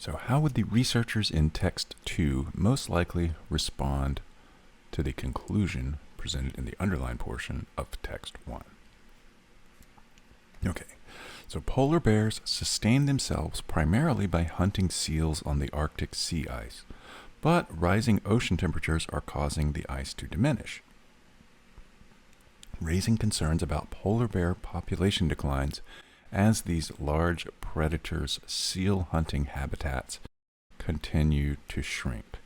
So how would the researchers in text 2 most likely respond to the conclusion presented in the underlined portion of text 1? Okay, so polar bears sustain themselves primarily by hunting seals on the Arctic sea ice, but rising ocean temperatures are causing the ice to diminish, raising concerns about polar bear population declines as these large predators' seal hunting habitats continue to shrink.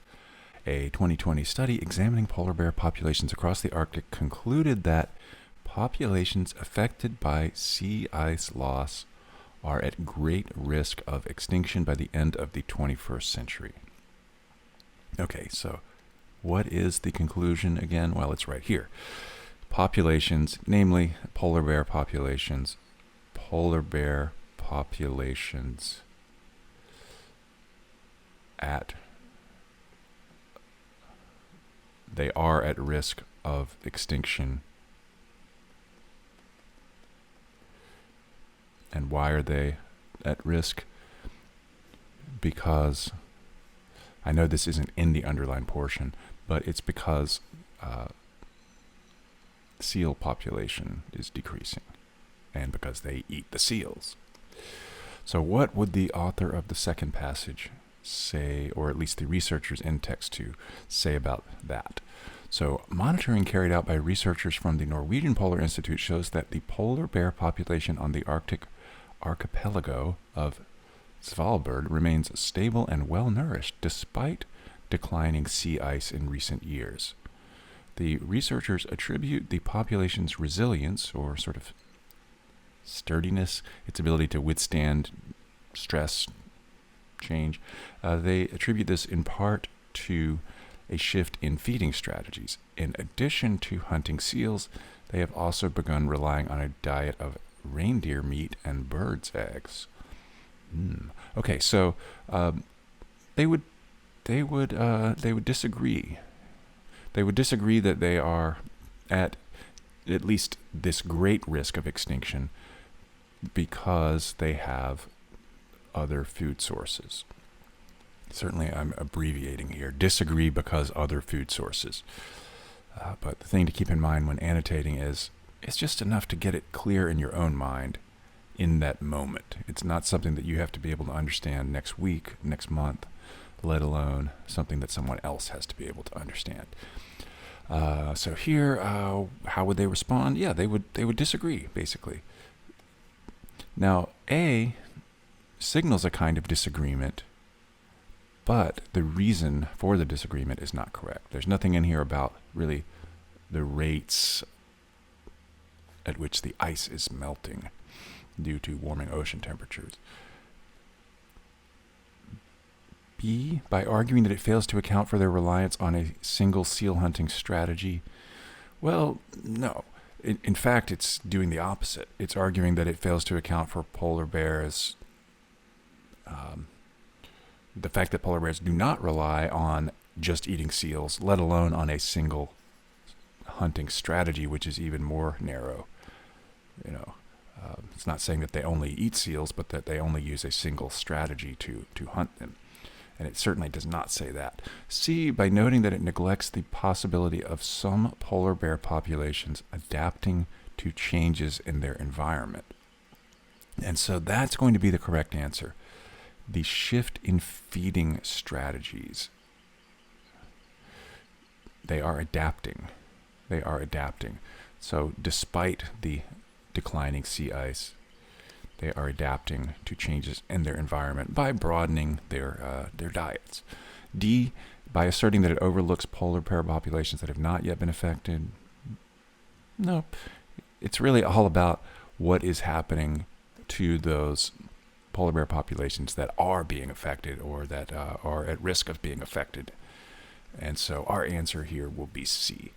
A 2020 study examining polar bear populations across the Arctic concluded that populations affected by sea ice loss are at great risk of extinction by the end of the 21st century. Okay, so what is the conclusion again? Well, it's right here. Populations, namely polar bear populations they are at risk of extinction. And why are they at risk? Because, I know this isn't in the underlined portion, but it's because seal population is decreasing, and because they eat the seals. So what would the author of the second passage say, or at least the researchers in text 2 say about that? So monitoring carried out by researchers from the Norwegian Polar Institute shows that the polar bear population on the Arctic archipelago of Svalbard remains stable and well-nourished despite declining sea ice in recent years. The researchers attribute the population's resilience, or sort of sturdiness, its ability to withstand stress, change. They attribute this in part to a shift in feeding strategies. In addition to hunting seals, they have also begun relying on a diet of reindeer meat and birds' eggs. Okay, so they would disagree. They would disagree that they are at least this great risk of extinction because they have other food sources. Certainly, I'm abbreviating here. Disagree because other food sources. But the thing to keep in mind when annotating is it's just enough to get it clear in your own mind in that moment. It's not something that you have to be able to understand next week, next month, let alone something that someone else has to be able to understand. So here, how would they respond? Yeah, they would disagree, basically. Now, A signals a kind of disagreement, but the reason for the disagreement is not correct. There's nothing in here about really the rates at which the ice is melting due to warming ocean temperatures. B, by arguing that it fails to account for their reliance on a single seal hunting strategy. Well, no. In fact, it's doing the opposite. It's arguing that it fails to account for polar bears, the fact that polar bears do not rely on just eating seals, let alone on a single hunting strategy, which is even more narrow. It's not saying that they only eat seals, but that they only use a single strategy to hunt them. And it certainly does not say that. C, by noting that it neglects the possibility of some polar bear populations adapting to changes in their environment. And so that's going to be the correct answer. The shift in feeding strategies. They are adapting. So despite the declining sea ice, they are adapting to changes in their environment by broadening their diets. D, by asserting that it overlooks polar bear populations that have not yet been affected. No, it's really all about what is happening to those polar bear populations that are being affected or that are at risk of being affected. And so our answer here will be C.